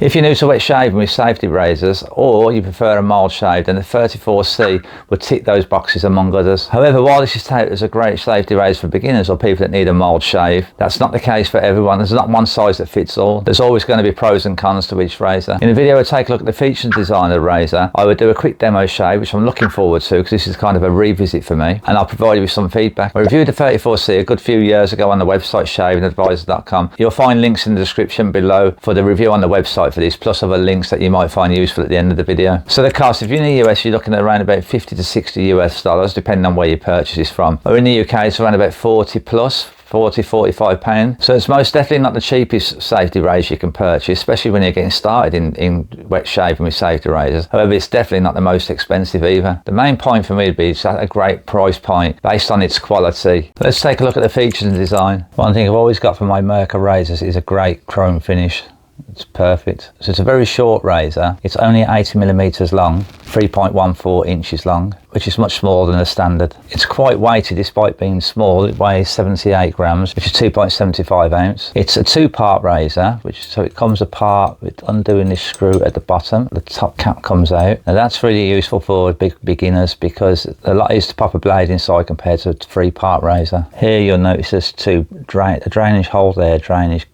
If you're new to wet shaving with safety razors, or you prefer a mild shave, then the 34C would tick those boxes among others. However, while this is touted as a great safety razor for beginners or people that need a mild shave, that's not the case for everyone. There's not one size that fits all. There's always going to be pros and cons to each razor. In the video, we'll take a look at the features and design of the razor. I would do a quick demo shave, which I'm looking forward to because this is kind of a revisit for me, and I'll provide you with some feedback. I reviewed the 34C a good few years ago on the website shavingadvisor.com. You'll find links in the description below for the review on the website for this, plus other links that you might find useful at the end of the video. So the cost, if you're in the US, you're looking at around about 50 to 60 US dollars, depending on where you purchase this from. Or in the UK, it's around about 40 plus. 40, 45 pounds. So it's most definitely not the cheapest safety razor you can purchase, especially when you're getting started in wet shaving with safety razors. However, it's definitely not the most expensive either. The main point for me would be it's at a great price point based on its quality. Let's take a look at the features and design. One thing I've always got from my Merkur razors is a great chrome finish. It's perfect. So it's a very short razor. It's only 80 millimeters long, 3.14 inches long, which is much smaller than the standard. It's quite weighty despite being small. It weighs 78 grams, which is 2.75 ounce. It's a two-part razor, so it comes apart with undoing this screw at the bottom. The top cap comes out. Now that's really useful for beginners because a lot is to pop a blade inside compared to a three-part razor. Here you'll notice there's a drainage hole there, drainage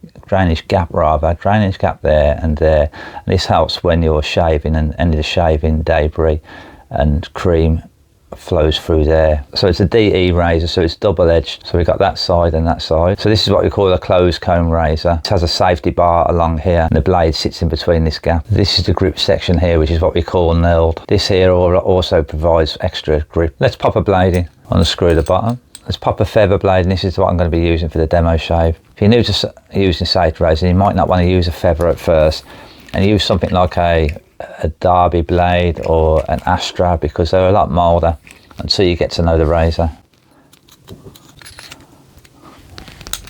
gap there and there. And this helps when you're shaving and any of the shaving debris and cream flows through there. So it's a DE razor, so it's double-edged. So we've got that side and that side. So this is what we call a closed comb razor. It has a safety bar along here and the blade sits in between this gap. This is the grip section here, which is what we call knurled. This here also provides extra grip. Let's pop a blade in, unscrew the bottom. Let's pop a feather blade, and this is what I'm going to be using for the demo shave. If you're new to using safety razor, you might not want to use a feather at first, and use something like a Derby blade or an Astra because they're a lot milder until you get to know the razor.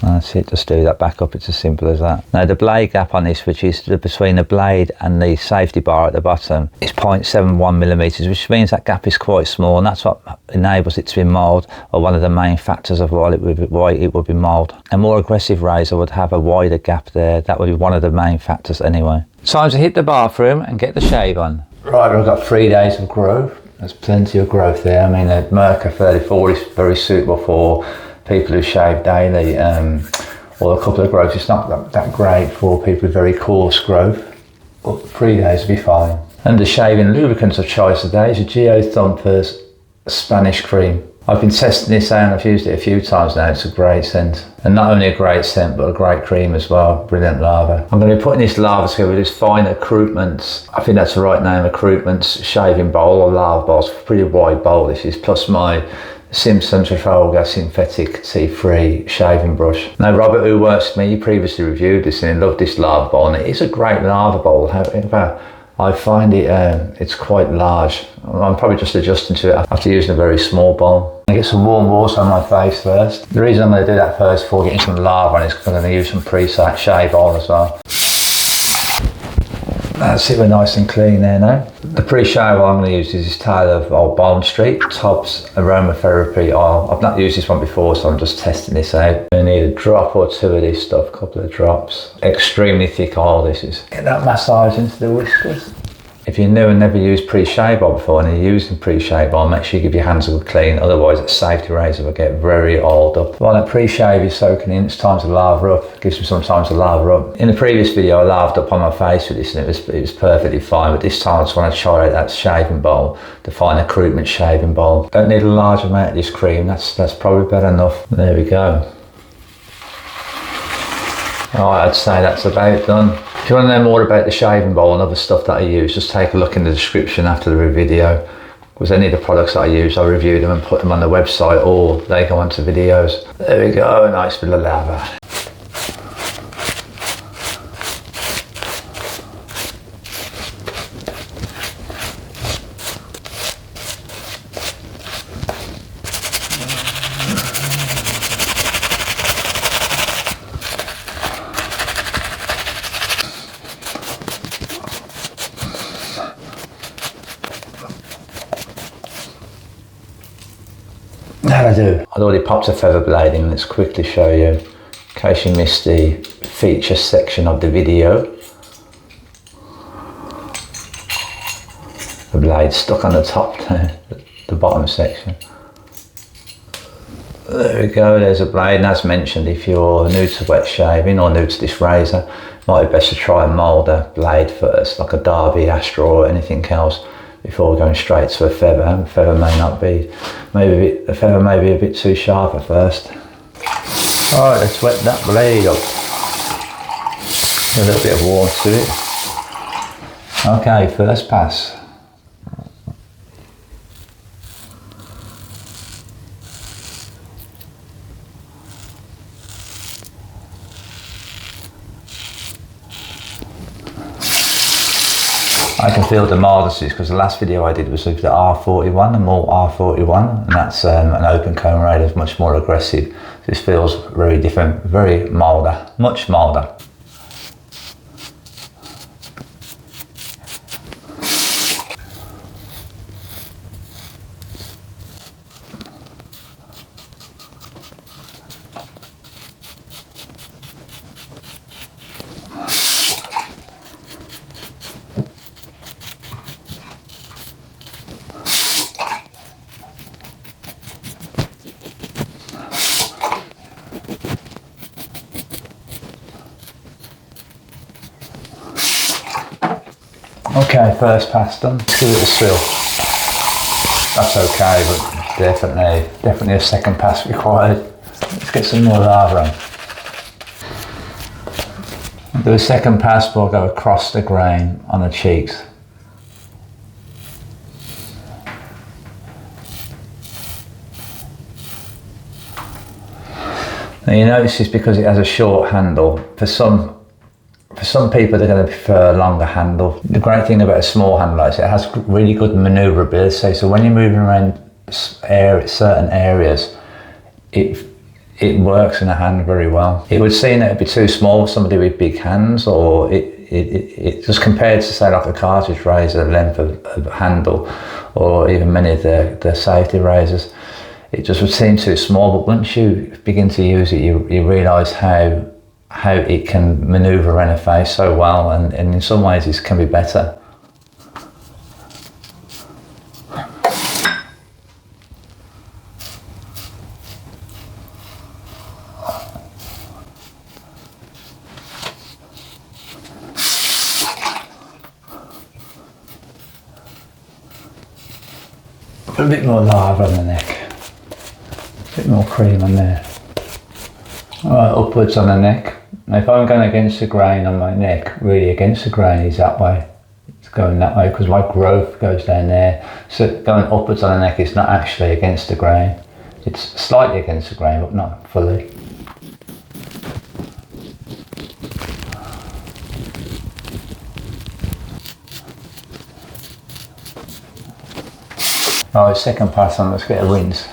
That's it, just do that back up, it's as simple as that. Now the blade gap on this, which is between the blade and the safety bar at the bottom, is 0.71 millimeters, which means that gap is quite small, and that's what enables it to be mild, or one of the main factors of why it would be mild. A more aggressive razor would have a wider gap there. That would be one of the main factors anyway. Time to hit the bathroom and get the shave on. Right, we've got 3 days of growth. There's plenty of growth there. I mean, the Merkur 34 is very suitable for people who shave daily, or a couple of growths. It's not that great for people with very coarse growth, but 3 days will be fine. And the shaving lubricants of choice today is a Geothumpers Spanish cream. I've been testing this out and I've used it a few times now. It's a great scent, and not only a great scent but a great cream as well. Brilliant lather. I'm going to be putting this lather together with this fine Accruitments, I think that's the right name, Accruitments shaving bowl or lather bowl. It's a pretty wide bowl this is, plus my Simpson Trafalgar synthetic tea-free shaving brush. Now Robert, who works with me, he previously reviewed this and he loved this lather bowl, and it is a great lather bowl. However, I find it's quite large. I'm probably just adjusting to it after using a very small bowl. I get some warm water on my face first. The reason I'm going to do that first before getting some lather on is because I'm going to use some pre-set shave oil as well. That's it, we're nice and clean there now. The pre-shave oil I'm going to use is this tile of old Bond Street Tops aromatherapy oil. I've not used this one before, so I'm just testing this out. I need a drop or two of this stuff, a couple of drops. Extremely thick oil this is. Get that massage into the whiskers. If you're new and never used pre-shave oil before and you're using pre-shave oil, make sure you give your hands a good clean, otherwise a safety razor will get very oiled up. While that pre-shave is soaking in, it's time to lather up. It gives me some time to lather up. In the previous video I lathered up on my face with this and it was perfectly fine, but this time I just want to try out that shaving bowl, the fine Accruitment shaving bowl. Don't need a large amount of this cream, that's probably better enough. There we go. Alright, I'd say that's about done. If you want to know more about the shaving bowl and other stuff that I use, just take a look in the description after the video. Because any of the products that I use, I review them and put them on the website, or they go onto videos. There we go, a nice bit of lather. That'll do. I'd already popped a feather blade in. Let's quickly show you, in case you missed the feature section of the video. the blade stuck on the top there, the bottom section. There we go, there's a blade, and as mentioned, if you're new to wet shaving or new to this razor, it might be best to try and mould a blade first, like a Derby, Astra or anything else, before going straight to a feather. The feather may not be, the feather may be a bit too sharp at first. Alright, let's wet that blade up. A little bit of water to it. Okay, first pass. I can feel the mildenesses because the last video I did was with the R41, the Malt R41, and that's an open comb razor, is much more aggressive. This feels very different, very milder, much milder. Okay, first pass done. Let's give it a swill. That's okay, but definitely a second pass required. Let's get some more lava on. I'll do a second pass, but I'll go across the grain on the cheeks. Now you notice this because it has a short handle. For some people, they're going to prefer a longer handle. The great thing about a small handle is it has really good manoeuvrability. So when you're moving around certain areas, it works in a hand very well. It would seem that it'd be too small for somebody with big hands, or it just compared to say like a cartridge razor, the length of handle, or even many of the safety razors, it just would seem too small. But once you begin to use it, you realise how it can manoeuvre around a face so well, and in some ways it can be better. A bit more lava on the neck, a bit more cream on there. Alright, upwards on the neck. Now if I'm going against the grain on my neck, really against the grain is that way. It's going that way because my growth goes down there. So going upwards on the neck is not actually against the grain. It's slightly against the grain, but not fully. Alright, second pass on, let's get a rinse.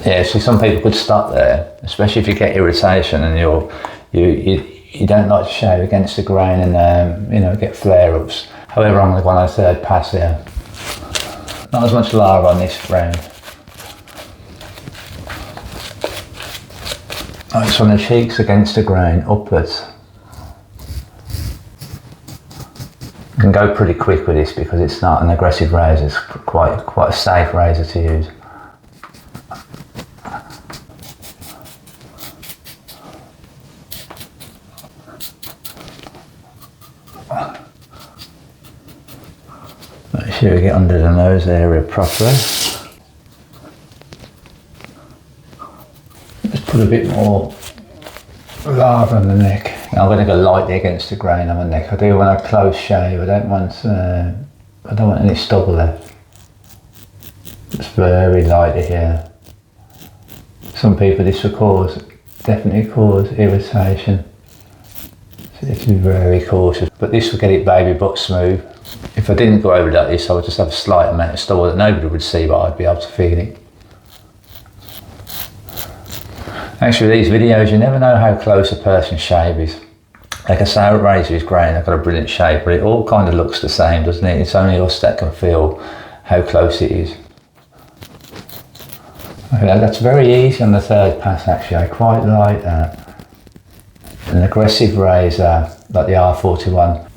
Yeah, so some people could stop there, especially if you get irritation and you don't like to shave against the grain and get flare-ups. However, I'm going on a third pass here. Not as much lava on this round. Alright, so on the cheeks against the grain, upwards. You can go pretty quick with this because it's not an aggressive razor, it's quite a safe razor to use. Make sure we get under the nose area properly. Just put a bit more lava on the neck. Now I'm going to go lightly against the grain on the neck. I do when I close shave. I don't want any stubble left. It's very lightly here. Some people this will definitely cause irritation. So you have to be very cautious. But this will get it baby butt smooth. If I didn't go over like this, I would just have a slight amount of stubble that nobody would see, but I'd be able to feel it. Actually, these videos, you never know how close a person's shave is. Like I say, a razor is great, I've got a brilliant shape, but it all kind of looks the same, doesn't it? It's only us that can feel how close it is. Okay, that's very easy on the third pass actually, I quite like that. An aggressive razor like the R41.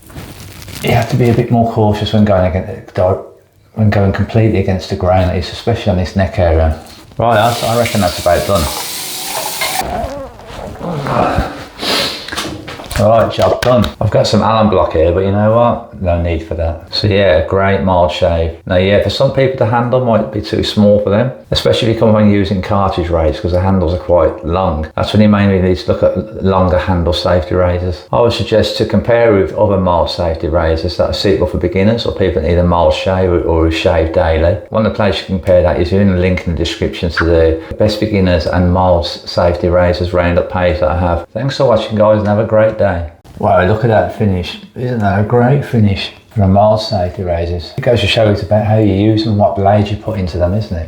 You have to be a bit more cautious when going completely against the grain, especially on this neck area. Right, I reckon that's about done. Alright, job done. I've got some alum block here, but you know what? No need for that. So yeah, a great mild shave. Now yeah, for some people the handle might be too small for them, especially if you come on using cartridge razors because the handles are quite long. That's when you mainly need to look at longer handle safety razors. I would suggest to compare with other mild safety razors that are suitable for beginners or people that need a mild shave or who shave daily. One of the places you can compare that is in the link in the description to the best beginners and mild safety razors roundup page that I have. Thanks for watching guys and have a great day. Wow, look at that finish. Isn't that a great finish for a mild safety razors? It goes to show it's about how you use them, what blades you put into them, isn't it?